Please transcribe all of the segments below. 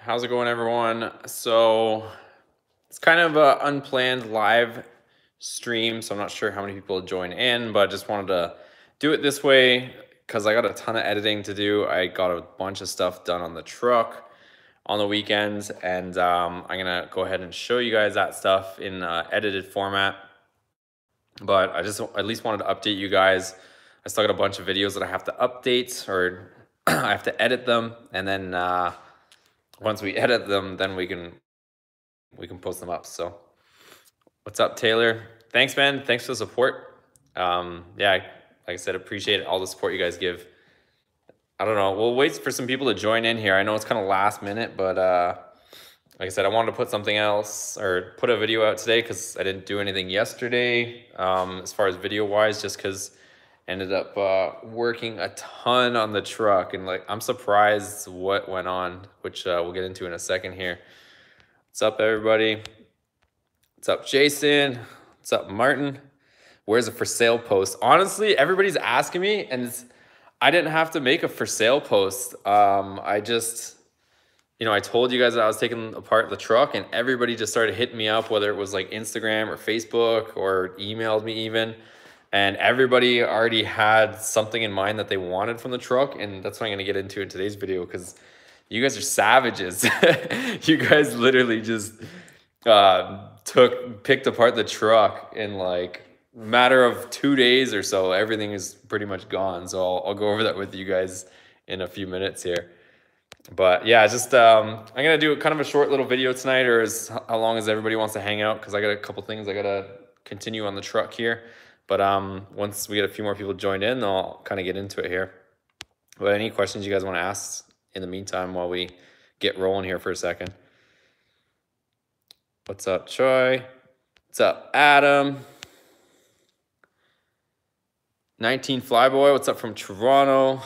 How's it going, everyone? So it's kind of an unplanned live stream, so I'm not sure how many people join in, but I just wanted to do it this way because I got a ton of editing to do. I got a bunch of stuff done on the truck on the weekends, and I'm gonna go ahead and show you guys that stuff in edited format. But I just at least wanted to update you guys. I still got a bunch of videos that I have to update, or I have to edit them, and then once we edit them, then we can post them up. So what's up, Taylor? Thanks, man. Thanks for the support. Yeah, like I said, appreciate all the support you guys give. I don't know. We'll wait for some people to join in here. I know it's kind of last minute, but like I said, I wanted to put something else or put a video out today because I didn't do anything yesterday as far as video wise, just because I ended up working a ton on the truck, and like I'm surprised what went on, which we'll get into in a second here. What's up, everybody? What's up, Jason? What's up, Martin? Where's a for sale post? Honestly, everybody's asking me, and I didn't have to make a for sale post. I just, I told you guys that I was taking apart the truck, and everybody just started hitting me up, whether it was like Instagram or Facebook or emailed me even. And everybody already had something in mind that they wanted from the truck, and that's what I'm gonna get into in today's video because you guys are savages. You guys literally just picked apart the truck in like a matter of 2 days or so. Everything is pretty much gone. So I'll go over that with you guys in a few minutes here. But yeah, just I'm gonna do kind of a short little video tonight, or how long as everybody wants to hang out, because I got a couple things I gotta continue on the truck here. But once we get a few more people joined in, I'll kind of get into it here. But any questions you guys want to ask in the meantime while we get rolling here for a second? What's up, Troy? What's up, Adam? 19 Flyboy, what's up from Toronto?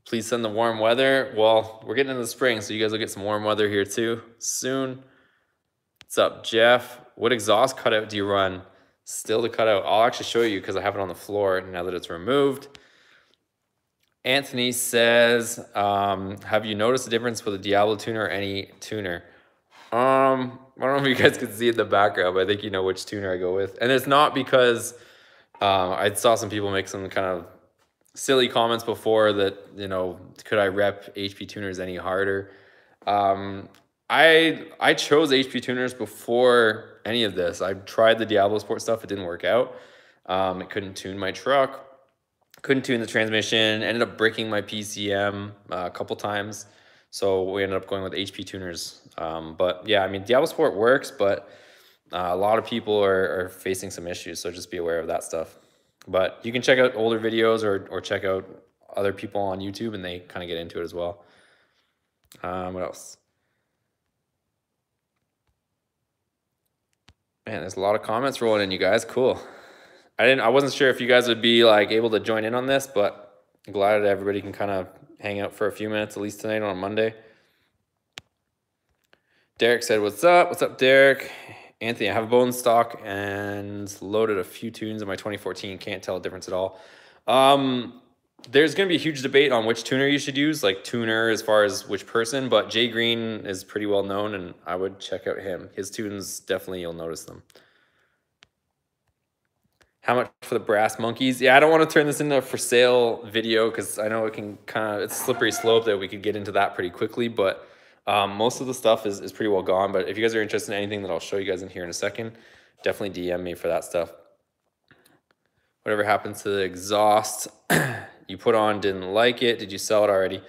Please send the warm weather. Well, we're getting into the spring, so you guys will get some warm weather here too soon. What's up, Jeff? What exhaust cutout do you run? Still the cutout. I'll actually show you because I have it on the floor now that it's removed. Anthony says, have you noticed a difference with a Diablo tuner or any tuner? I don't know if you guys can see in the background, but I think you know which tuner I go with. And it's not because I saw some people make some kind of silly comments before that, could I rep HP tuners any harder? I chose HP tuners before any of this. I tried the Diablo Sport stuff. It didn't work out. It couldn't tune my truck. Couldn't tune the transmission. Ended up breaking my PCM a couple times. So we ended up going with HP tuners. But yeah, I mean, Diablo Sport works, but a lot of people are facing some issues. So just be aware of that stuff. But you can check out older videos or check out other people on YouTube, and they kind of get into it as well. What else? Man, there's a lot of comments rolling in, you guys. Cool. I wasn't sure if you guys would be like able to join in on this, but I'm glad that everybody can kind of hang out for a few minutes at least tonight on a Monday. Derek said, what's up? What's up, Derek? Anthony, I have a bone stock and loaded a few tunes in my 2014. Can't tell a difference at all. There's going to be a huge debate on which tuner you should use, like tuner as far as which person, but Jay Green is pretty well known, and I would check out him. His tunes, definitely you'll notice them. How much for the brass monkeys? Yeah, I don't want to turn this into a for sale video because I know it can it's a slippery slope that we could get into that pretty quickly, but most of the stuff is pretty well gone. But if you guys are interested in anything that I'll show you guys in here in a second, definitely DM me for that stuff. Whatever happened to the exhaust you put on, didn't like it. Did you sell it already?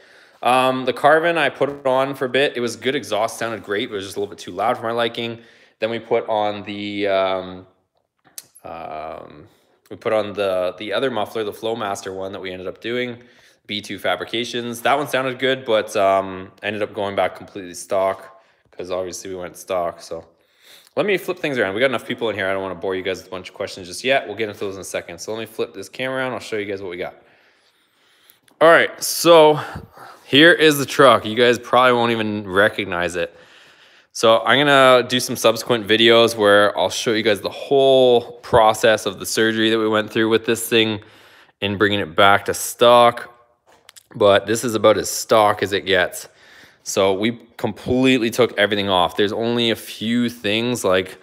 The Carvin, I put it on for a bit. It was good exhaust, sounded great, but it was just a little bit too loud for my liking. Then we put on the other muffler, the Flowmaster one that we ended up doing, B2 Fabrications. That one sounded good, but ended up going back completely stock because obviously we went stock. So let me flip things around. We got enough people in here. I don't want to bore you guys with a bunch of questions just yet. We'll get into those in a second. So let me flip this camera around. I'll show you guys what we got. All right, so here is the truck. You guys probably won't even recognize it. So I'm gonna do some subsequent videos where I'll show you guys the whole process of the surgery that we went through with this thing and bringing it back to stock. But this is about as stock as it gets. So we completely took everything off. There's only a few things like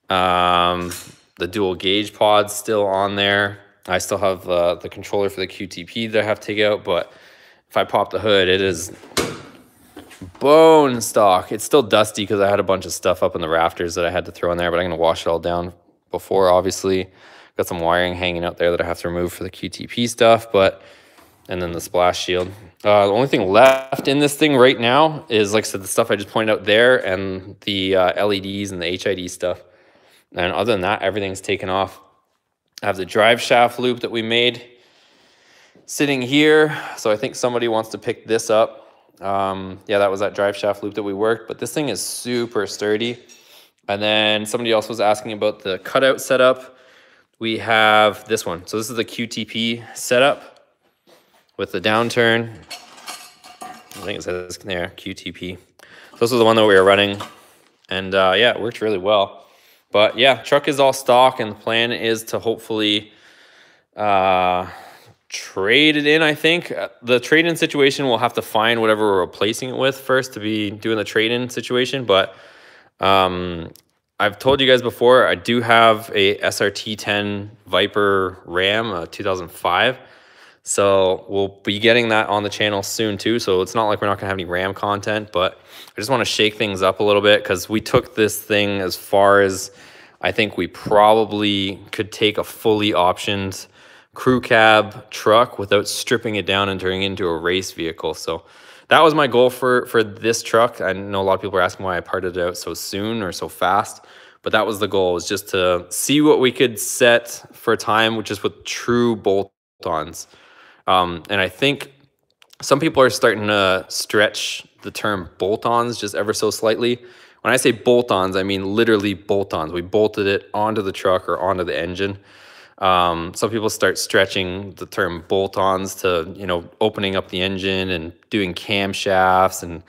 the dual gauge pod's still on there. I still have the controller for the QTP that I have to take out, but if I pop the hood, it is bone stock. It's still dusty because I had a bunch of stuff up in the rafters that I had to throw in there, but I'm gonna wash it all down before, obviously. Got some wiring hanging out there that I have to remove for the QTP stuff, and then the splash shield. The only thing left in this thing right now is, like I said, the stuff I just pointed out there and the LEDs and the HID stuff. And other than that, everything's taken off. I have the drive shaft loop that we made sitting here. So I think somebody wants to pick this up. Yeah, that was that drive shaft loop that we worked, but this thing is super sturdy. And then somebody else was asking about the cutout setup. We have this one. So this is the QTP setup with the downturn. I think it says there, QTP. So this was the one that we were running. And yeah, it worked really well. But yeah, truck is all stock, and the plan is to hopefully trade it in, I think. The trade-in situation, we'll have to find whatever we're replacing it with first to be doing the trade-in situation. But I've told you guys before, I do have a SRT10 Viper Ram, 2005. So we'll be getting that on the channel soon too. So it's not like we're not gonna have any Ram content, but I just wanna shake things up a little bit because we took this thing as far as I think we probably could take a fully optioned crew cab truck without stripping it down and turning it into a race vehicle. So that was my goal for this truck. I know a lot of people are asking why I parted it out so soon or so fast, but that was the goal, was just to see what we could set for time, which is with true bolt-ons. And I think some people are starting to stretch the term bolt-ons just ever so slightly. When I say bolt-ons, I mean literally bolt-ons. We bolted it onto the truck or onto the engine. Some people start stretching the term bolt-ons to, you know, opening up the engine and doing camshafts and,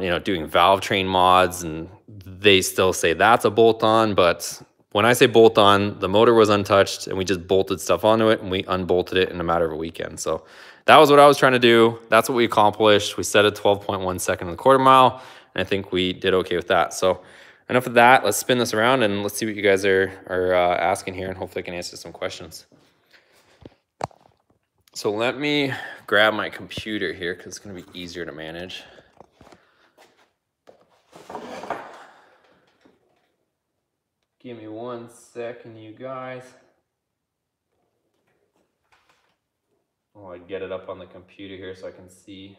you know, doing valve train mods, and they still say that's a bolt-on. But when I say bolt-on, the motor was untouched and we just bolted stuff onto it and we unbolted it in a matter of a weekend. So that was what I was trying to do. That's what we accomplished. We set a 12.1 second in the quarter mile, and I think we did okay with that. So enough of that. Let's spin this around and let's see what you guys are asking here, and hopefully I can answer some questions. So let me grab my computer here because it's going to be easier to manage. Give me 1 second, you guys. Oh, I'd get it up on the computer here so I can see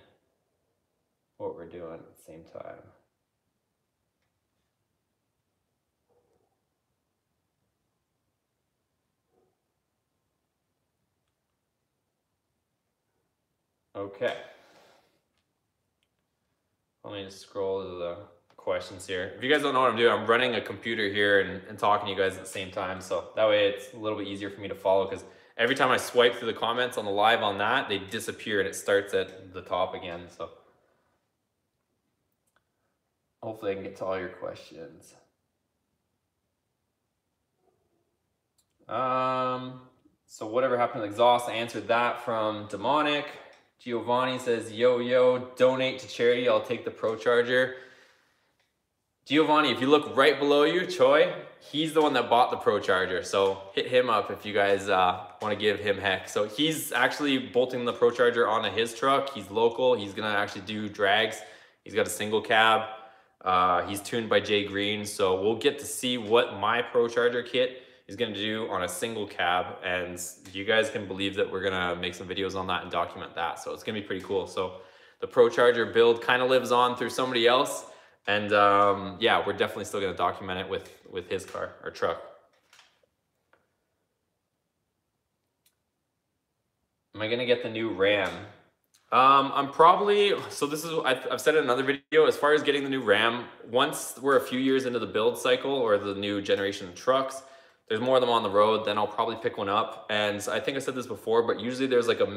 what we're doing at the same time. Okay. Let me just scroll to the questions here. If you guys don't know what I'm doing, I'm running a computer here and talking to you guys at the same time. So that way it's a little bit easier for me to follow, because every time I swipe through the comments on the live on that, they disappear and it starts at the top again. So hopefully I can get to all your questions. So whatever happened to the exhaust, I answered that from Demonic. Giovanni says, yo, donate to charity. I'll take the Pro Charger. Giovanni, if you look right below you, Choi, he's the one that bought the Pro Charger. So hit him up if you guys want to give him heck. So he's actually bolting the Pro Charger onto his truck. He's local. He's going to actually do drags. He's got a single cab. He's tuned by Jay Green. So we'll get to see what my Pro Charger kit is going to do on a single cab, and you guys can believe that we're going to make some videos on that and document that. So it's going to be pretty cool. So the Pro Charger build kind of lives on through somebody else, and yeah, we're definitely still going to document it with his car or truck. Am I going to get the new Ram? I'm probably, so this is, I've said in another video, as far as getting the new Ram, once we're a few years into the build cycle or the new generation of trucks, there's more of them on the road, then I'll probably pick one up. And I think I said this before, but usually there's like a what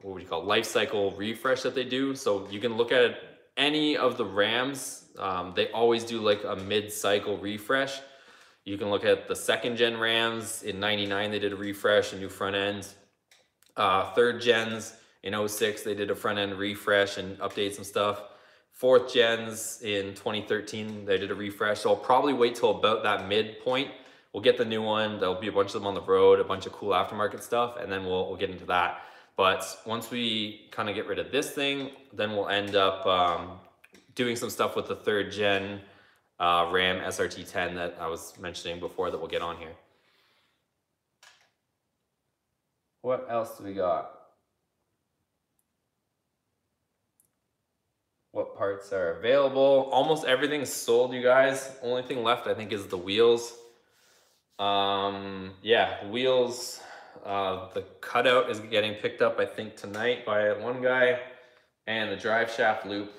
would you call it, life cycle refresh that they do. So you can look at any of the Rams. They always do like a mid-cycle refresh. You can look at the second gen Rams in '99, they did a refresh, a new front ends. Third gens In 06, they did a front end refresh and update some stuff. 4th gens in 2013, they did a refresh. So I'll probably wait till about that midpoint. We'll get the new one. There'll be a bunch of them on the road, a bunch of cool aftermarket stuff, and then we'll get into that. But once we kind of get rid of this thing, then we'll end up doing some stuff with the 3rd gen Ram SRT10 that I was mentioning before that we'll get on here. What else do we got? What parts are available? Almost everything's sold, you guys. Only thing left, I think, is the wheels. Yeah, the wheels. The cutout is getting picked up, I think, tonight by one guy, and the drive shaft loop.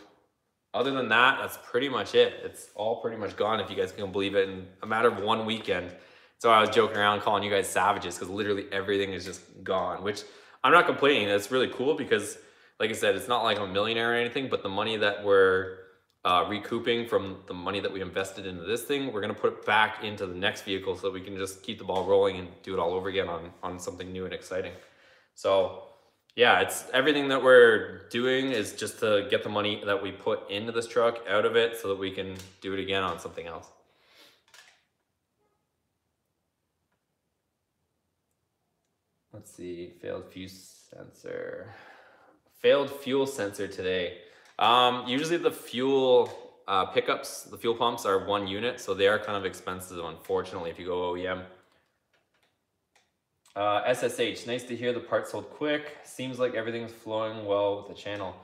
Other than that, that's pretty much it. It's all pretty much gone, if you guys can believe it, in a matter of 1 weekend. So I was joking around calling you guys savages, because literally everything is just gone, which I'm not complaining. That's really cool because, like I said, it's not like I'm a millionaire or anything, but the money that we're recouping from the money that we invested into this thing, we're going to put it back into the next vehicle so that we can just keep the ball rolling and do it all over again on something new and exciting. So yeah, it's everything that we're doing is just to get the money that we put into this truck out of it so that we can do it again on something else. Let's see, failed fuel sensor today. Usually the fuel pickups, the fuel pumps are 1 unit, so they are kind of expensive, unfortunately, if you go OEM. SSH, nice to hear the parts sold quick. Seems like everything's flowing well with the channel.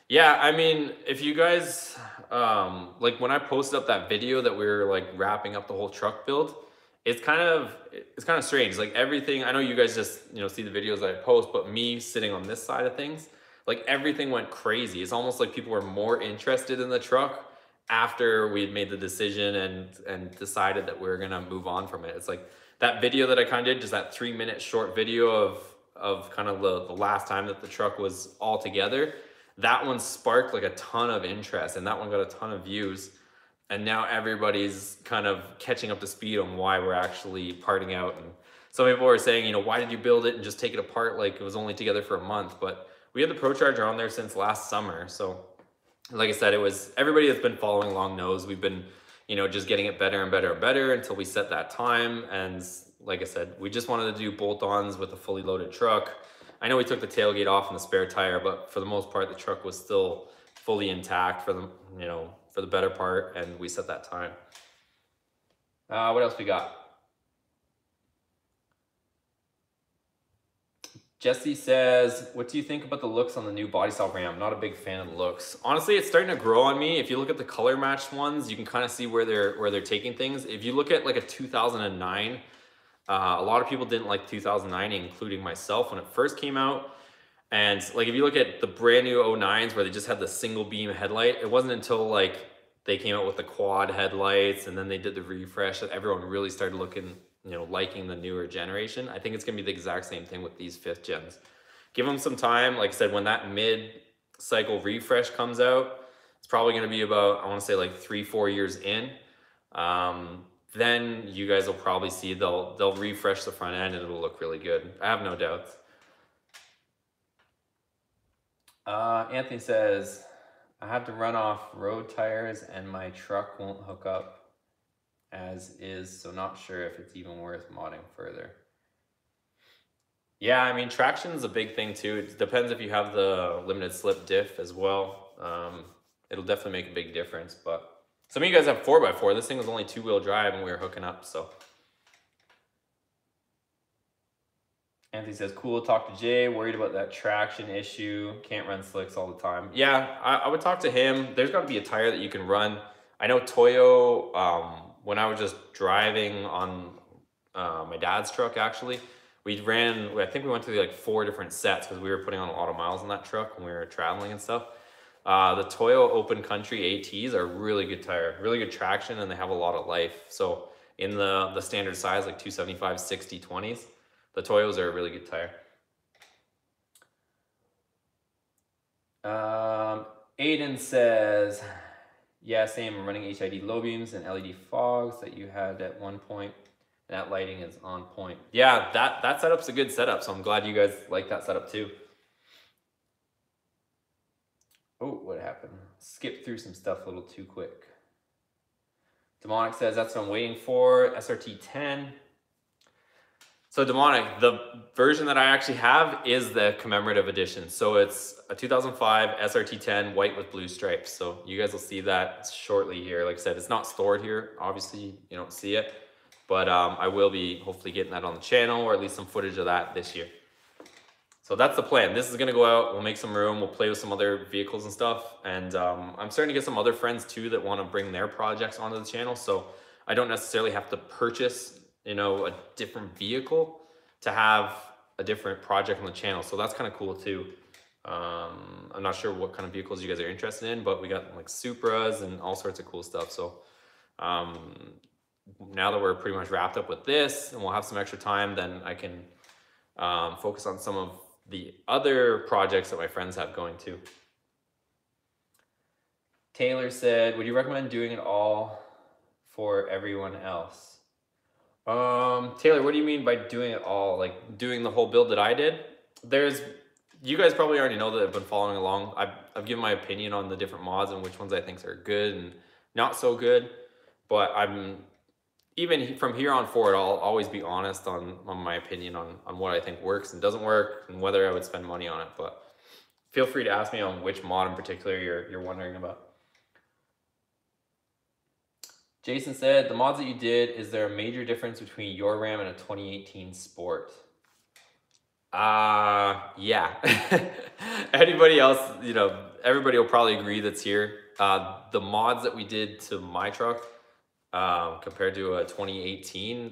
Yeah, I mean, if you guys, like when I posted up that video that we were like wrapping up the whole truck build, it's kind of strange. Like everything, I know you guys just, you know, see the videos that I post, but me sitting on this side of things, like everything went crazy. It's almost like people were more interested in the truck after we had made the decision and decided that we were gonna move on from it. It's like that video that I kind of did, just that 3-minute short video of kind of the last time that the truck was all together. That one sparked like a ton of interest, and that one got a ton of views. And now everybody's kind of catching up to speed on why we're actually parting out. And some people are saying, you know, why did you build it and just take it apart like it was only together for a month? But we had the Pro Charger on there since last summer. So like I said, it was, everybody that's been following along knows we've been, you know, just getting it better and better and better until we set that time. And like I said, we just wanted to do bolt-ons with a fully loaded truck. I know we took the tailgate off and the spare tire, but for the most part, the truck was still fully intact for the, you know, for the better part, and we set that time. What else we got? Jesse says, what do you think about the looks on the new body style Ram? Not a big fan of the looks. Honestly, it's starting to grow on me. If you look at the color matched ones, you can kind of see where they're taking things. If you look at like a 2009, a lot of people didn't like 2009, including myself, when it first came out. And like, if you look at the brand new 09s where they just had the single beam headlight, it wasn't until like they came out with the quad headlights and then they did the refresh that everyone really started looking, you know, liking the newer generation. I think it's gonna be the exact same thing with these 5th gens. Give them some time. Like I said, when that mid-cycle refresh comes out, it's probably gonna be about, I wanna say like 3-4 years in. Then you guys will probably see they'll refresh the front end and it'll look really good. I have no doubts. Anthony says, I have to run off road tires and my truck won't hook up as is, so not sure if it's even worth modding further. Yeah, I mean, traction is a big thing too. It depends if you have the limited slip diff as well. It'll definitely make a big difference, but some of you guys have 4x4. This thing was only 2-wheel drive and we were hooking up, so. Anthony says, cool, talk to Jay, worried about that traction issue, can't run slicks all the time. Yeah, I would talk to him. There's got to be a tire that you can run. I know Toyo, when I was just driving on my dad's truck, actually, we ran, I think we went through like 4 different sets because we were putting on a lot of miles on that truck when we were traveling and stuff. The Toyo Open Country ATs are really good tire, really good traction, and they have a lot of life. So in the standard size, like 275, 60, 20s, the Toyos are a really good tire. Aiden says, yeah, same, I'm running HID low beams and LED fogs that you had at one point. That lighting is on point. Yeah, that setup's a good setup, so I'm glad you guys like that setup too. Oh, what happened? Skipped through some stuff a little too quick. Demonic says, that's what I'm waiting for, SRT 10. So Demonic, the version that I actually have is the commemorative edition. So it's a 2005 SRT 10 white with blue stripes. So you guys will see that shortly here. Like I said, it's not stored here. Obviously, you don't see it. But I will be hopefully getting that on the channel, or at least some footage of that this year. So that's the plan. This is gonna go out, we'll make some room, we'll play with some other vehicles and stuff. And I'm starting to get some other friends too that wanna bring their projects onto the channel. So I don't necessarily have to purchase, you know, a different vehicle to have a different project on the channel. So that's kind of cool too. I'm not sure what kind of vehicles you guys are interested in, but we got like Supras and all sorts of cool stuff. So now that we're pretty much wrapped up with this and we'll have some extra time, then I can focus on some of the other projects that my friends have going too. Taylor said, would you recommend doing it all for everyone else? Taylor, what do you mean by doing it all? Like doing the whole build that I did? You guys probably already know that I've been following along. I've given my opinion on the different mods and which ones I think are good and not so good. But even from here on forward, I'll always be honest on my opinion on what I think works and doesn't work and whether I would spend money on it. But feel free to ask me on which mod in particular you're wondering about. Jason said, the mods that you did, is there a major difference between your Ram and a 2018 Sport? Yeah. Anybody else, you know, everybody will probably agree that's here. The mods that we did to my truck compared to a 2018,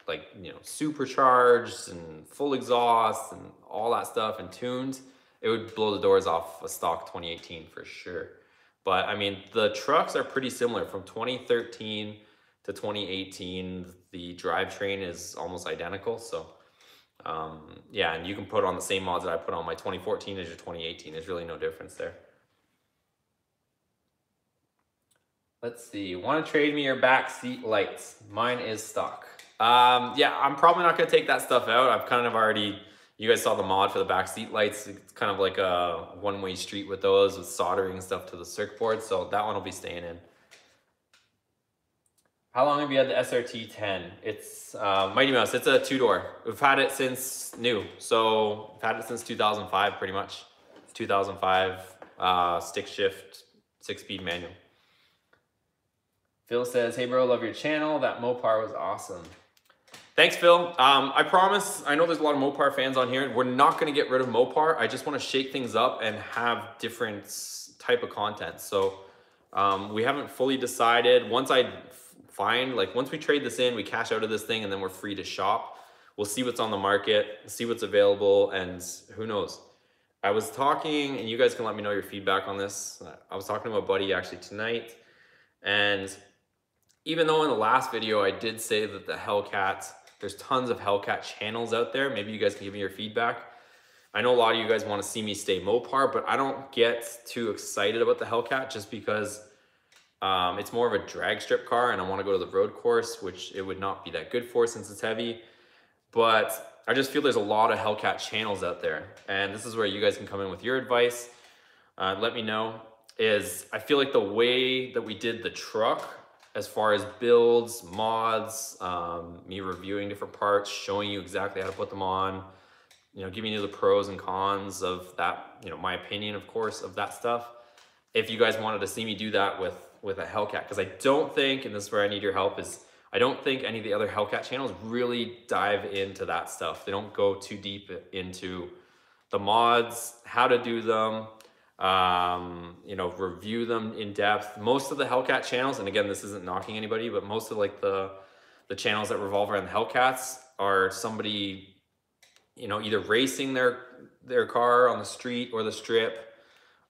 like, you know, supercharged and full exhaust and all that stuff and tuned, it would blow the doors off a stock 2018 for sure. But I mean, the trucks are pretty similar from 2013 to 2018. The drivetrain is almost identical. So yeah, and you can put on the same mods that I put on my 2014 as your 2018. There's really no difference there. Let's see, want to trade me your back seat lights? Mine is stock. Yeah, I'm probably not gonna take that stuff out. I've kind of already, you guys saw the mod for the back seat lights. It's kind of like a one-way street with those, with soldering stuff to the circuit board. So that one will be staying in. How long have you had the SRT 10? It's Mighty Mouse, it's a two-door. We've had it since new. So we've had it since 2005, pretty much. 2005, stick shift, 6-speed manual. Phil says, hey bro, love your channel. That Mopar was awesome. Thanks, Phil. I promise, I know there's a lot of Mopar fans on here. We're not gonna get rid of Mopar. I just wanna shake things up and have different type of content. So we haven't fully decided. Once I find, like once we trade this in, we cash out of this thing and then we're free to shop. We'll see what's on the market, see what's available, and who knows. I was talking, and you guys can let me know your feedback on this. I was talking to a buddy actually tonight, and even though in the last video I did say that the Hellcat, there's tons of Hellcat channels out there. Maybe you guys can give me your feedback. I know a lot of you guys want to see me stay Mopar, but I don't get too excited about the Hellcat just because it's more of a drag strip car and I want to go to the road course, which it would not be that good for since it's heavy. But I just feel there's a lot of Hellcat channels out there. And this is where you guys can come in with your advice. Let me know. I feel like the way that we did the truck, as far as builds, mods, me reviewing different parts, showing you exactly how to put them on, you know, giving you the pros and cons of that, you know, my opinion, of course, of that stuff. If you guys wanted to see me do that with a Hellcat, because I don't think, and this is where I need your help, is I don't think any of the other Hellcat channels really dive into that stuff. They don't go too deep into the mods, how to do them, you know, review them in depth. Most of the Hellcat channels, and again, this isn't knocking anybody, but most of like the channels that revolve around the Hellcats are somebody, you know, either racing their car on the street or the strip,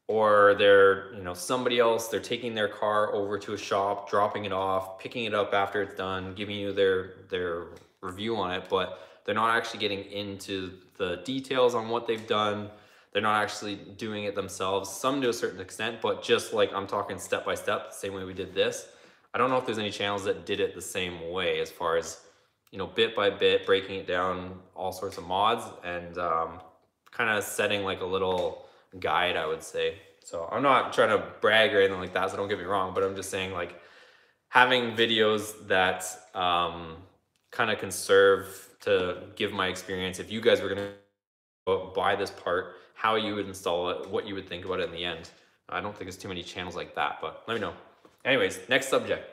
or they're, you know, somebody else, they're taking their car over to a shop, dropping it off, picking it up after it's done, giving you their review on it, but they're not actually getting into the details on what they've done. They're not actually doing it themselves, some to a certain extent, but just like I'm talking step by step, the same way we did this. I don't know if there's any channels that did it the same way, as far as, you know, bit by bit, breaking it down, all sorts of mods, and kind of setting like a little guide, I would say. So I'm not trying to brag or anything like that, so don't get me wrong, but I'm just saying, like, having videos that kind of can serve to give my experience. If you guys were going to buy this part, how you would install it, what you would think about it in the end. I don't think there's too many channels like that, but let me know. Anyways, next subject.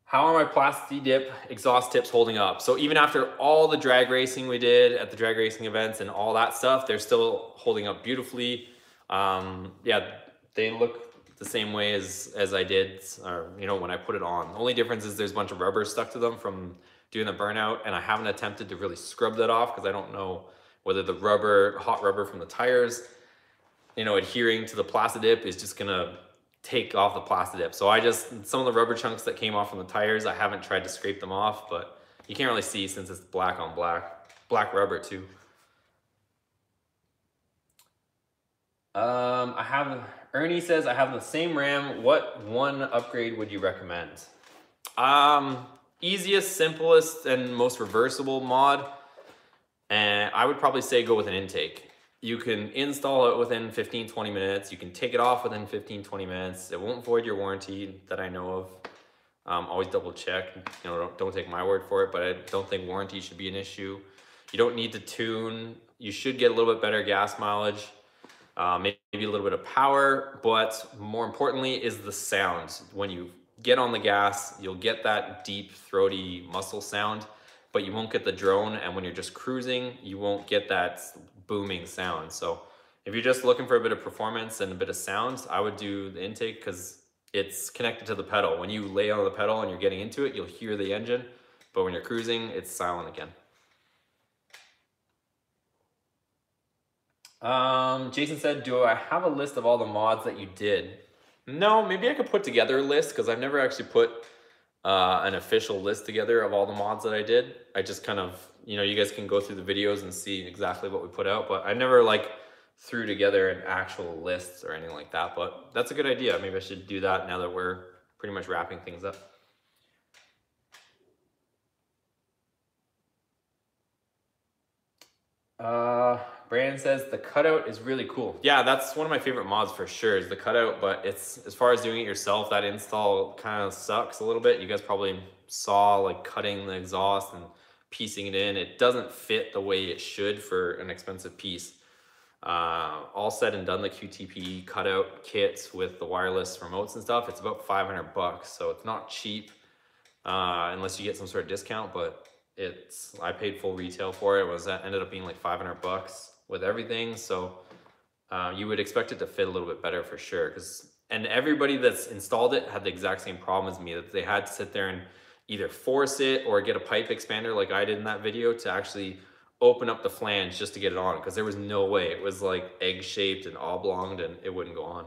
How are my Plasti dip exhaust tips holding up? So even after all the drag racing we did at the drag racing events and all that stuff, they're still holding up beautifully. Yeah, they look the same way as I did, or, you know, when I put it on. The only difference is there's a bunch of rubber stuck to them from doing the burnout, and I haven't attempted to really scrub that off because I don't know whether the rubber, hot rubber from the tires, you know, adhering to the Plasti dip is just gonna take off the Plasti dip. So some of the rubber chunks that came off from the tires, I haven't tried to scrape them off, but you can't really see since it's black on black rubber too. Ernie says, I have the same RAM. What one upgrade would you recommend? Easiest, simplest, and most reversible mod. And I would probably say go with an intake. You can install it within 15-20 minutes. You can take it off within 15-20 minutes. It won't void your warranty that I know of. Always double check. You know, don't take my word for it, but I don't think warranty should be an issue. You don't need to tune. You should get a little bit better gas mileage, maybe a little bit of power, but more importantly is the sound. When you get on the gas, you'll get that deep, throaty muscle sound, but you won't get the drone. And when you're just cruising, you won't get that booming sound. So if you're just looking for a bit of performance and a bit of sound, I would do the intake because it's connected to the pedal. When you lay on the pedal and you're getting into it, you'll hear the engine, but when you're cruising, it's silent again. Jason said, do I have a list of all the mods that you did? No, maybe I could put together a list because I've never actually put an official list together of all the mods that I did. I just kind of, you know, you guys can go through the videos and see exactly what we put out, but I never like threw together an actual list or anything like that. But that's a good idea. Maybe I should do that now that we're pretty much wrapping things up. Brandon says the cutout is really cool. Yeah, that's one of my favorite mods for sure, is the cutout, but it's, as far as doing it yourself, that install kind of sucks a little bit. You guys probably saw like cutting the exhaust and piecing it in. It doesn't fit the way it should for an expensive piece. All said and done, the QTP cutout kits with the wireless remotes and stuff, it's about 500 bucks. So it's not cheap, unless you get some sort of discount, but I paid full retail for it. Ended up being like 500 bucks with everything. So you would expect it to fit a little bit better for sure. And everybody that's installed it had the exact same problem as me, that they had to sit there and either force it or get a pipe expander like I did in that video to actually open up the flange just to get it on, because there was no way. It was like egg shaped and oblonged and it wouldn't go on.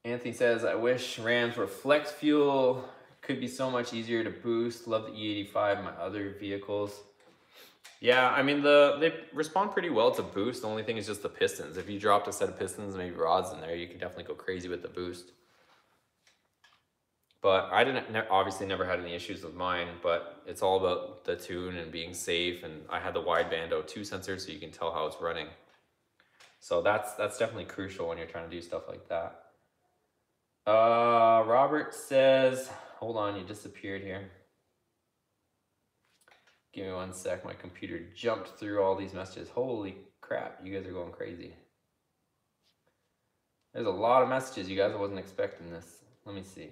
Anthony says, I wish Rams were flex fuel. Could be so much easier to boost. Love the E85, my other vehicles. Yeah, I mean, they respond pretty well to boost. The only thing is just the pistons. If you dropped a set of pistons, maybe rods in there, you could definitely go crazy with the boost. But I obviously never had any issues with mine, but it's all about the tune and being safe. And I had the wideband O2 sensor, so you can tell how it's running. So that's definitely crucial when you're trying to do stuff like that. Robert says, hold on, you disappeared here. Give me 1 sec. My computer jumped through all these messages. Holy crap, you guys are going crazy. There's a lot of messages, you guys. I wasn't expecting this. Let me see.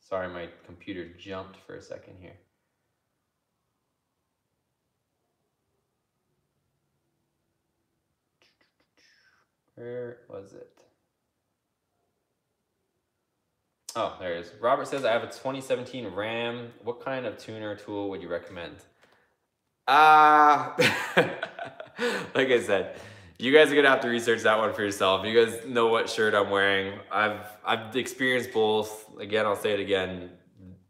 Sorry, my computer jumped for a second here. Where was it? Oh, there it is. Robert says, I have a 2017 Ram. What kind of tuner tool would you recommend? Like I said, you guys are gonna have to research that one for yourself. You guys know what shirt I'm wearing. I've experienced both. Again, I'll say it again.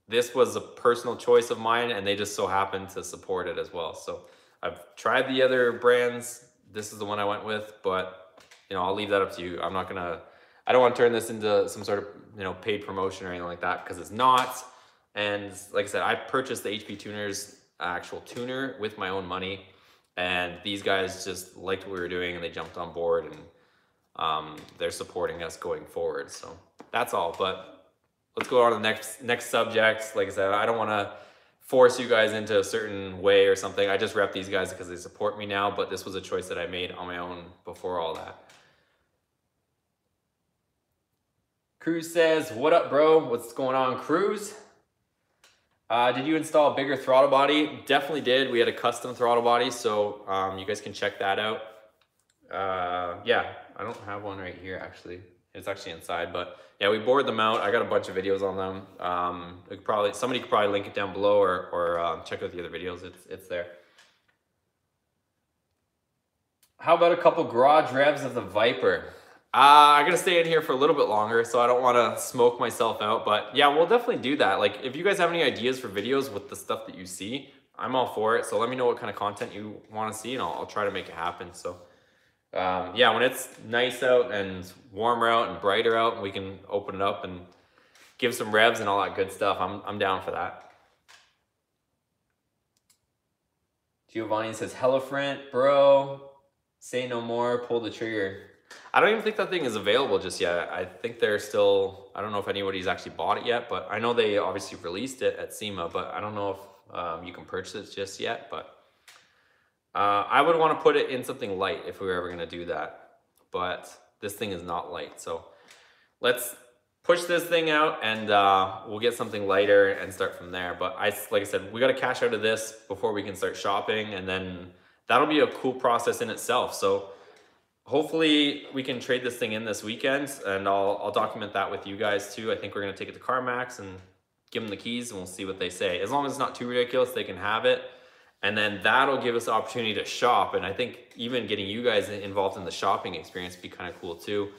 This was a personal choice of mine, and they just so happened to support it as well. So I've tried the other brands. This is the one I went with, but you know, I'll leave that up to you. I don't want to turn this into some sort of, you know, paid promotion or anything like that, because it's not. And like I said, I purchased the HP tuners actual tuner with my own money. And these guys just liked what we were doing and they jumped on board, and they're supporting us going forward. So that's all. But let's go on to the next subject. Like I said, I don't want to force you guys into a certain way or something. I just rep these guys because they support me now, but this was a choice that I made on my own before all that. Cruz says, what up, bro? What's going on, Cruz? Did you install a bigger throttle body? Definitely did. We had a custom throttle body, so you guys can check that out. Yeah, I don't have one right here, actually. It's actually inside, but yeah, we bored them out. I got a bunch of videos on them. Somebody could probably link it down below, or check out the other videos. It's there. How about a couple garage revs of the Viper? I gotta stay in here for a little bit longer, so I don't want to smoke myself out. But yeah, we'll definitely do that. Like, if you guys have any ideas for videos with the stuff that you see, I'm all for it. So let me know what kind of content you want to see, and I'll try to make it happen. So yeah, when it's nice out and warmer out and brighter out, and we can open it up and give some revs and all that good stuff, I'm down for that. Giovanni says, hello, friend, bro. Say no more, pull the trigger. I don't even think that thing is available just yet. I think they're still, I don't know if anybody's actually bought it yet, but I know they obviously released it at SEMA, but I don't know if you can purchase it just yet. But I would want to put it in something light if we were ever going to do that. But this thing is not light. So let's push this thing out, and we'll get something lighter and start from there. But like I said, we got to cash out of this before we can start shopping, and then that'll be a cool process in itself. So hopefully we can trade this thing in this weekend, and I'll document that with you guys too. I think we're going to take it to CarMax and give them the keys, and we'll see what they say. As long as it's not too ridiculous, they can have it. And then that'll give us the opportunity to shop. And I think even getting you guys involved in the shopping experience would be kind of cool too.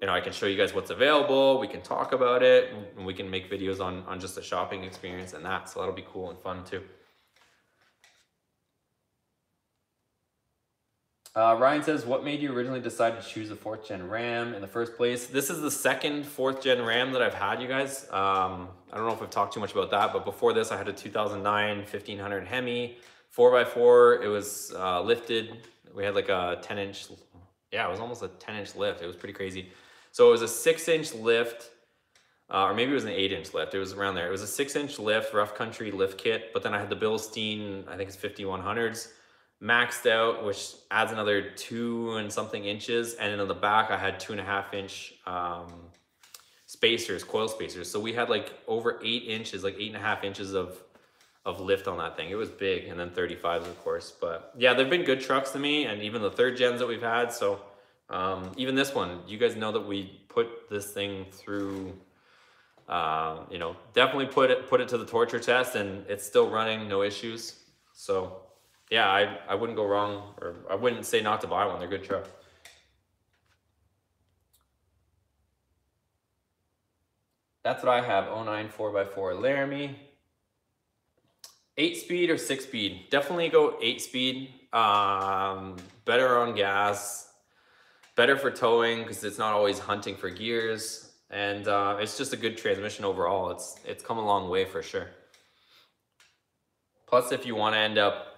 You know, I can show you guys what's available. We can talk about it, and we can make videos on just the shopping experience and that. So that'll be cool and fun too. Ryan says, what made you originally decide to choose a 4th gen Ram in the first place? This is the second 4th gen Ram that I've had, you guys. I don't know if I've talked too much about that, but before this I had a 2009 1500 Hemi 4x4. It was lifted. We had like a 10-inch, yeah, it was almost a 10-inch lift. It was pretty crazy. So it was a 6-inch lift, or maybe it was an 8-inch lift. It was around there. It was a 6-inch lift, rough country lift kit, but then I had the Bilstein, I think it's 5100s. Maxed out, which adds another 2 and something inches, and then on the back I had 2.5-inch spacers, coil spacers. So we had like over 8 inches, like 8.5 inches of lift on that thing. It was big, and then 35s of course. But yeah, they've been good trucks to me, and even the 3rd gens that we've had. So even this one, you guys know that we put this thing through, you know, definitely put it to the torture test, and it's still running, no issues. So yeah, I wouldn't go wrong, or I wouldn't say not to buy one. They're good trucks. That's what I have, 09 4x4 Laramie. 8-speed or 6-speed? Definitely go 8-speed. Better on gas, better for towing because it's not always hunting for gears, and it's just a good transmission overall. It's come a long way for sure. Plus, if you want to end up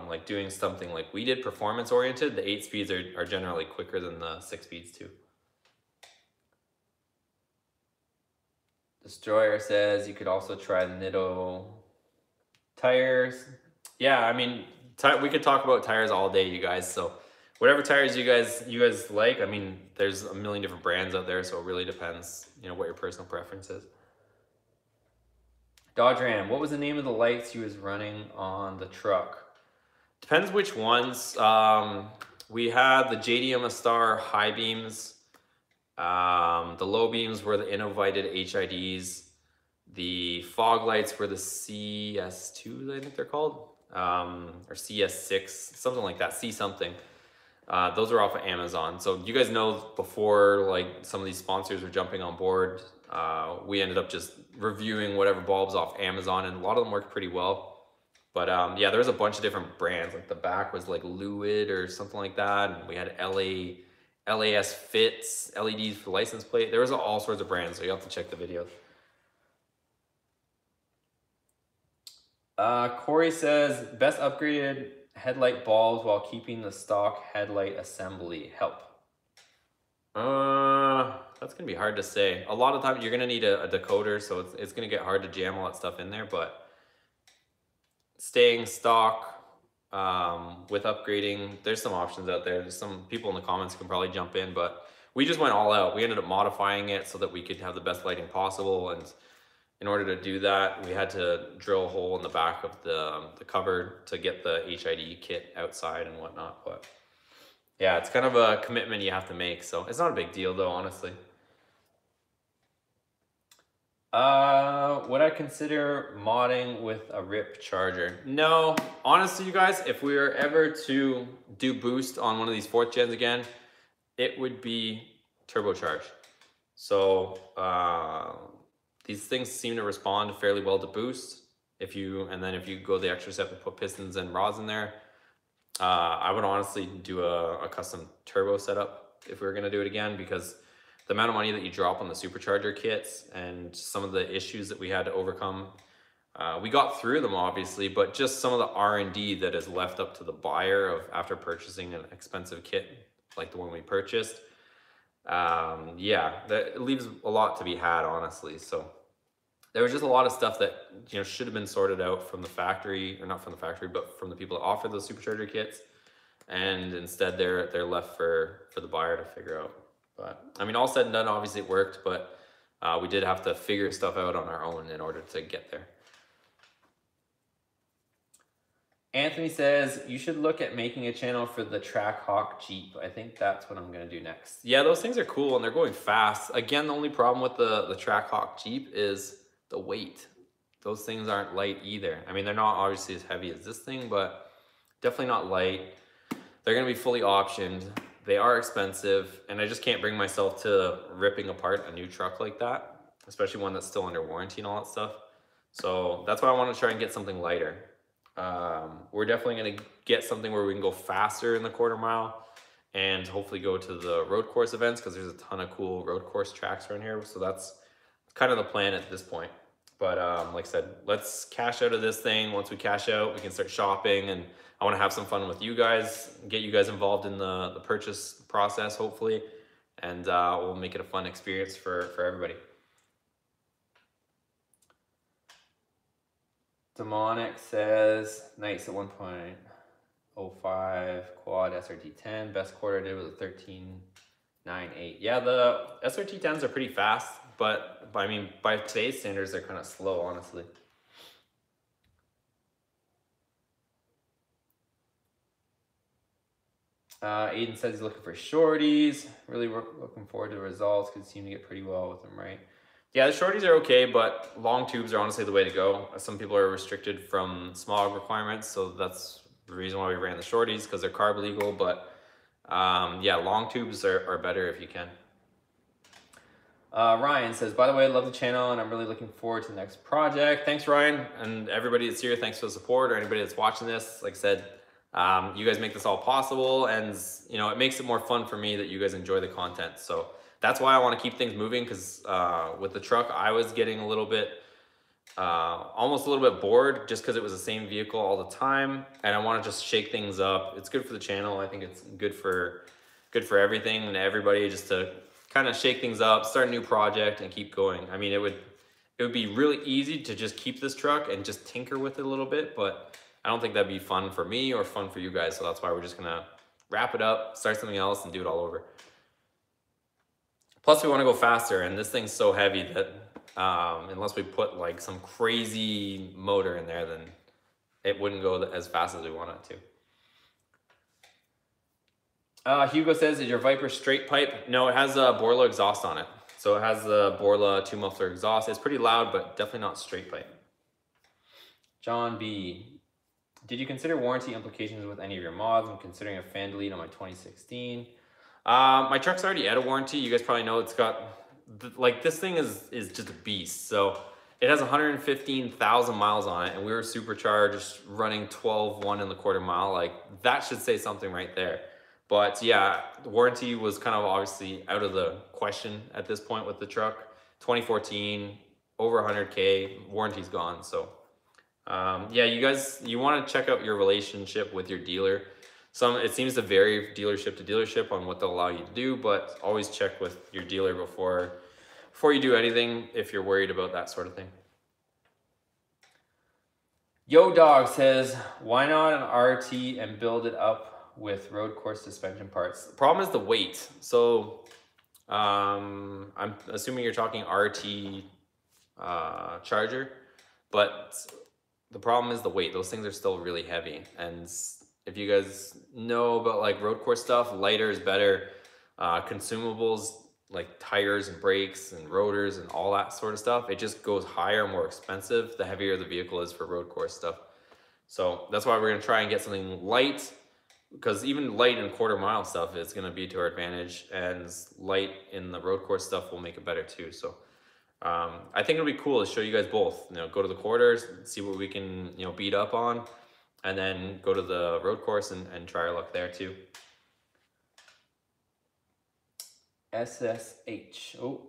like doing something like we did, performance oriented, the 8 speeds are generally quicker than the 6 speeds too. Destroyer says you could also try the Nitto tires. Yeah, I mean, we could talk about tires all day, you guys. So whatever tires you guys like. I mean, there's a million different brands out there, so it really depends, you know, what your personal preference is. Dodge Ram, what was the name of the lights you was running on the truck? Depends which ones. We had the JDM Star high beams. The low beams were the Innovited HIDs. The fog lights were the CS2s, I think they're called, or CS6, something like that, C something. Those are off of Amazon. So you guys know, before like some of these sponsors were jumping on board, we ended up just reviewing whatever bulbs off Amazon, and a lot of them worked pretty well. But yeah, there was a bunch of different brands. Like the back was like Lewitt or something like that, and we had LAS Fits, LEDs for license plate. There was all sorts of brands, so you have to check the video. Corey says, best upgraded headlight bulbs while keeping the stock headlight assembly. Help. That's gonna be hard to say. A lot of times you're gonna need a decoder, so it's gonna get hard to jam all that stuff in there, but staying stock with upgrading, there's some options out there. There's some people in the comments can probably jump in, but we just went all out. We ended up modifying it so that we could have the best lighting possible, and in order to do that, we had to drill a hole in the back of the cover to get the HID kit outside and whatnot. But yeah, it's kind of a commitment you have to make, so it's not a big deal though, honestly. Would I consider modding with a RIP charger? No, honestly, you guys, if we were ever to do boost on one of these 4th gens again, it would be turbocharged. So these things seem to respond fairly well to boost. And then if you go the extra step and put pistons and rods in there, I would honestly do a custom turbo setup if we were gonna do it again, because the amount of money that you drop on the supercharger kits and some of the issues that we had to overcome, we got through them obviously, but just some of the R&D that is left up to the buyer after purchasing an expensive kit like the one we purchased, yeah, that leaves a lot to be had, honestly. So there was just a lot of stuff that, you know, should have been sorted out from the factory, or not from the factory, but from the people that offer those supercharger kits, and instead they're left for the buyer to figure out. But I mean, all said and done, obviously it worked, but we did have to figure stuff out on our own in order to get there. Anthony says, you should look at making a channel for the Trackhawk Jeep. I think that's what I'm gonna do next. Yeah, those things are cool and they're going fast. Again, the only problem with the Trackhawk Jeep is the weight. Those things aren't light either. I mean, they're not obviously as heavy as this thing, but definitely not light. They're gonna be fully optioned. They are expensive, and I just can't bring myself to ripping apart a new truck like that, especially one that's still under warranty and all that stuff. So that's why I want to try and get something lighter. We're definitely going to get something where we can go faster in the 1/4 mile and hopefully go to the road course events, because there's a ton of cool road course tracks around here. So that's kind of the plan at this point. But like I said, let's cash out of this thing. Once we cash out, we can start shopping, and I want to have some fun with you guys, get you guys involved in the purchase process, hopefully, and we'll make it a fun experience for everybody. Demonic says, nice at 1.05 quad SRT10. Best quarter I did was a 13.98. Yeah, the SRT10s are pretty fast, but I mean, by today's standards, they're kind of slow, honestly. Aiden says he's looking for shorties. Really looking forward to the results. Could seem to get pretty well with them, right? Yeah, the shorties are okay, but long tubes are honestly the way to go. Some people are restricted from smog requirements, so that's the reason why we ran the shorties, because they're carb legal. But yeah, long tubes are better if you can. Ryan says, by the way, I love the channel and I'm really looking forward to the next project. Thanks, Ryan, and everybody that's here, thanks for the support, or anybody that's watching this. Like I said, you guys make this all possible, and you know, it makes it more fun for me that you guys enjoy the content. So that's why I want to keep things moving, because with the truck, I was getting a little bit, almost a little bit bored, just because it was the same vehicle all the time, and I want to just shake things up. It's good for the channel. I think it's good for everything and everybody, just to kind of shake things up, start a new project, and keep going. I mean, it would be really easy to just keep this truck and just tinker with it a little bit, but I don't think that'd be fun for me or fun for you guys. So that's why we're just gonna wrap it up, start something else, and do it all over. Plus, we want to go faster, and this thing's so heavy that unless we put like some crazy motor in there, then it wouldn't go as fast as we want it to. Hugo says, is your Viper straight pipe? No, it has a Borla exhaust on it. So it has the Borla 2-muffler exhaust. It's pretty loud, but definitely not straight pipe. John B. Did you consider warranty implications with any of your mods? I'm considering a fan delete on my 2016. My truck's already out of warranty. You guys probably know it's got, like, this thing is just a beast. So it has 115,000 miles on it, and we were supercharged running 12.1 in the 1/4 mile. Like, that should say something right there. But yeah, the warranty was kind of obviously out of the question at this point with the truck. 2014, over 100K, warranty's gone. So Yeah, you want to check out your relationship with your dealer. It seems to vary dealership to dealership on what they'll allow you to do, but always check with your dealer before you do anything if you're worried about that sort of thing. Yo Dog says, why not an RT and build it up with road course suspension parts? The problem is the weight. So I'm assuming you're talking RT Charger, but the problem is the weight. Those things are still really heavy. And if you guys know about like road course stuff, lighter is better. Consumables like tires and brakes and rotors and all that sort of stuff, it just goes higher, more expensive, the heavier the vehicle is for road course stuff. So that's why we're gonna try and get something light, because even light in quarter-mile stuff is gonna be to our advantage, and light in the road course stuff will make it better too. So I think it'll be cool to show you guys both. Go to the quarters, see what we can beat up on, and then go to the road course and try our luck there too. SSH. Oh,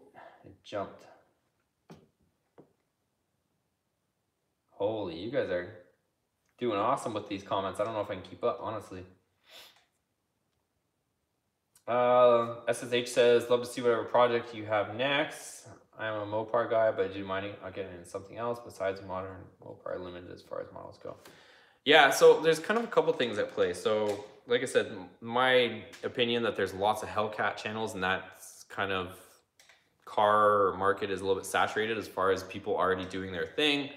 it jumped. Holy, you guys are doing awesome with these comments. I don't know if I can keep up, honestly. SSH says, love to see whatever project you have next. I'm a Mopar guy, but do you mind getting into something else besides modern Mopar limited as far as models go? Yeah, so there's kind of a couple things at play. So like I said, my opinion that there's lots of Hellcat channels, and that's kind of car market is a little bit saturated as far as people already doing their thing.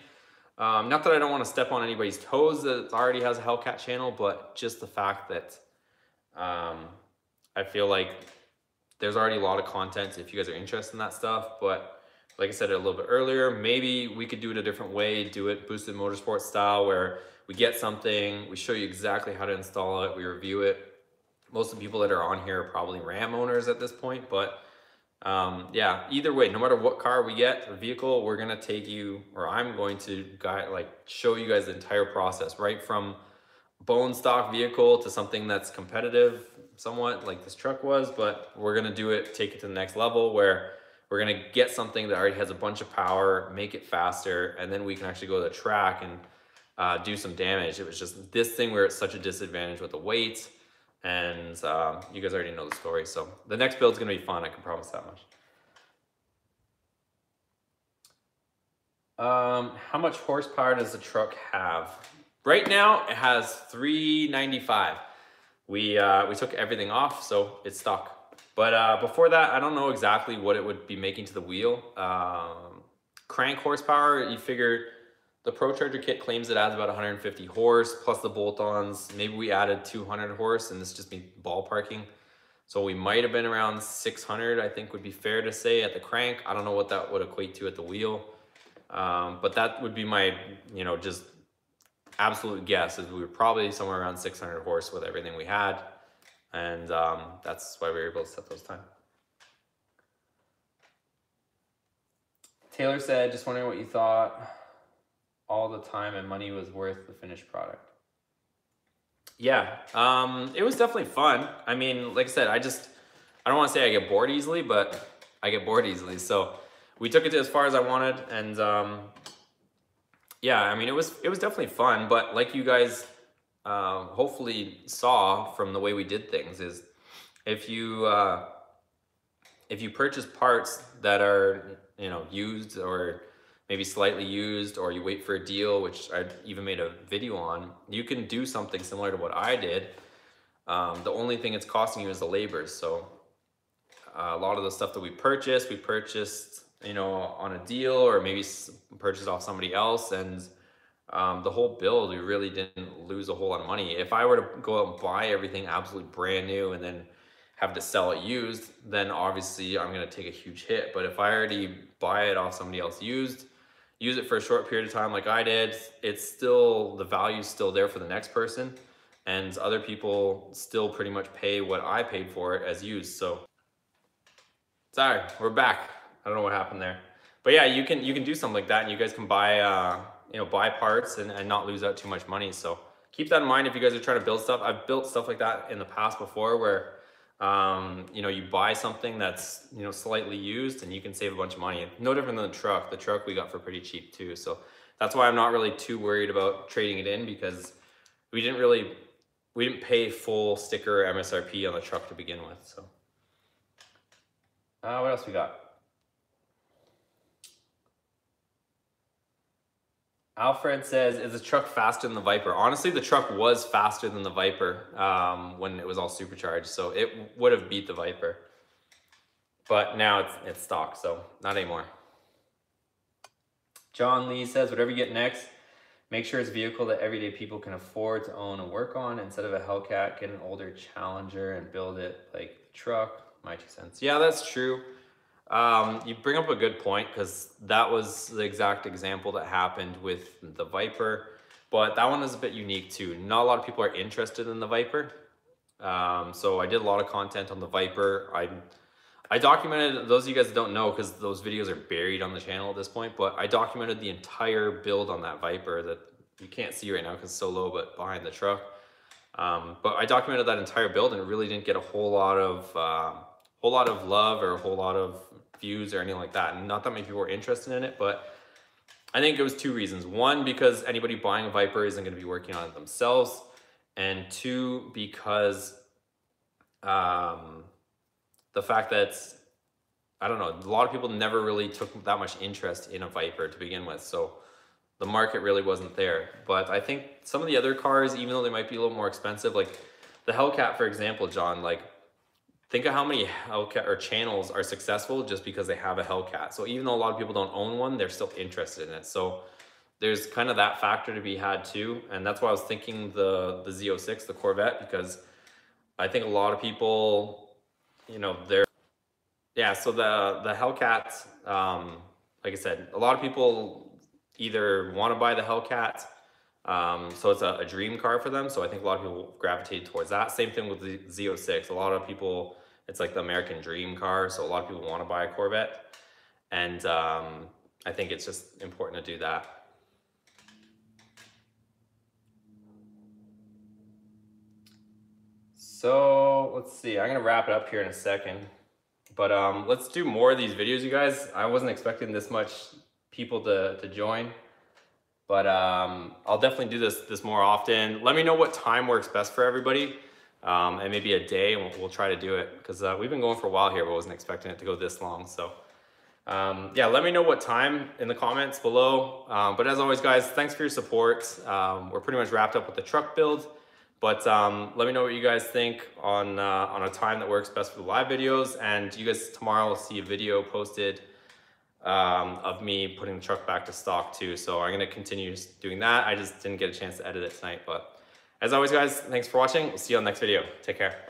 Not that I don't want to step on anybody's toes that already has a Hellcat channel, but just the fact that I feel like there's already a lot of content if you guys are interested in that stuff. But like I said a little bit earlier, maybe we could do it a different way, do it Boosted Motorsports style, where we get something, we show you exactly how to install it, we review it. Most of the people that are on here are probably Ram owners at this point, but yeah, either way, no matter what car we get or vehicle, we're gonna take you, or I'm going to show you guys the entire process, right from bone stock vehicle to something that's competitive somewhat like this truck was, but we're gonna take it to the next level where we're gonna get something that already has a bunch of power, make it faster, and then we can actually go to the track and do some damage. It was just this thing where it's such a disadvantage with the weight, and you guys already know the story. So the next build's gonna be fun, I can promise that much. How much horsepower does the truck have? Right now it has 395. We took everything off, so it's stock. But before that, I don't know exactly what it would be making to the wheel. Crank horsepower, you figure the ProCharger kit claims it adds about 150 horse, plus the bolt-ons. Maybe we added 200 horse, and this is just me ballparking. So we might have been around 600, I think would be fair to say, at the crank. I don't know what that would equate to at the wheel. But that would be my, just absolute guess, is we were probably somewhere around 600 horse with everything we had. And that's why we were able to set those time. Taylor said, just wondering what you thought all the time and money was worth the finished product. Yeah, it was definitely fun. I mean, like I said, I don't want to say I get bored easily, but I get bored easily. So we took it as far as I wanted, and yeah, I mean, it was definitely fun. But like you guys hopefully saw from the way we did things, is if you purchase parts that are used or maybe slightly used, or you wait for a deal, which I even made a video on, you can do something similar to what I did. The only thing it's costing you is the labor. So a lot of the stuff that we purchased on a deal, or maybe purchased off somebody else, and the whole build, we really didn't lose a whole lot of money. If I were to go out and buy everything absolutely brand new and then have to sell it used, then obviously I'm gonna take a huge hit. But if I already buy it off somebody else used, use it for a short period of time like I did, it's still, the value's still there for the next person, and other people still pretty much pay what I paid for it as used. So sorry, we're back. I don't know what happened there. But yeah, you can do something like that, and you guys can buy buy parts and not lose out too much money. So keep that in mind if you guys are trying to build stuff. I've built stuff like that in the past before, where you buy something that's slightly used and you can save a bunch of money. No different than the truck. The truck we got for pretty cheap too. So that's why I'm not really too worried about trading it in, because we didn't pay full sticker MSRP on the truck to begin with. So what else we got? Alfred says, is the truck faster than the Viper? Honestly, the truck was faster than the Viper when it was all supercharged, so it would have beat the Viper. But now it's stock, so not anymore. John Lee says, whatever you get next, make sure it's a vehicle that everyday people can afford to own and work on. Instead of a Hellcat, get an older Challenger and build it like the truck. My 2 cents. Yeah, that's true. You bring up a good point, because that was the exact example that happened with the Viper, but that one is a bit unique too. Not a lot of people are interested in the Viper. So I did a lot of content on the Viper. I documented, those of you guys that don't know, because those videos are buried on the channel at this point, but I documented the entire build on that Viper that you can't see right now because it's so low, but behind the truck. But I documented that entire build, and it really didn't get a whole lot of love or a whole lot of views or anything like that. And not that many people were interested in it, but I think it was 2 reasons. 1, because anybody buying a Viper isn't going to be working on it themselves. And 2, because the fact that, I don't know, a lot of people never really took that much interest in a Viper to begin with. So the market really wasn't there. But I think some of the other cars, even though they might be a little more expensive, like the Hellcat, for example, John, like, think of how many Hellcat or channels are successful just because they have a Hellcat. So even though a lot of people don't own one, they're still interested in it. So there's kind of that factor to be had too. And that's why I was thinking the Z06, the Corvette, because I think a lot of people, you know, so the Hellcat, like I said, a lot of people either want to buy the Hellcat, so it's a dream car for them. So I think a lot of people gravitate towards that. Same thing with the Z06. A lot of people, it's like the American dream car. So a lot of people want to buy a Corvette. And I think it's just important to do that. So let's see, I'm going to wrap it up here in a second. But let's do more of these videos, you guys. I wasn't expecting this much people to join. But I'll definitely do this more often. Let me know what time works best for everybody, and maybe a day, and we'll try to do it, because we've been going for a while here, but I wasn't expecting it to go this long. So yeah, let me know what time in the comments below. But as always, guys, thanks for your support. We're pretty much wrapped up with the truck build, but let me know what you guys think on a time that works best for the live videos. And you guys tomorrow will see a video posted of me putting the truck back to stock too. So I'm going to continue doing that. I just didn't get a chance to edit it tonight. But as always, guys, thanks for watching. We'll see you on the next video. Take care.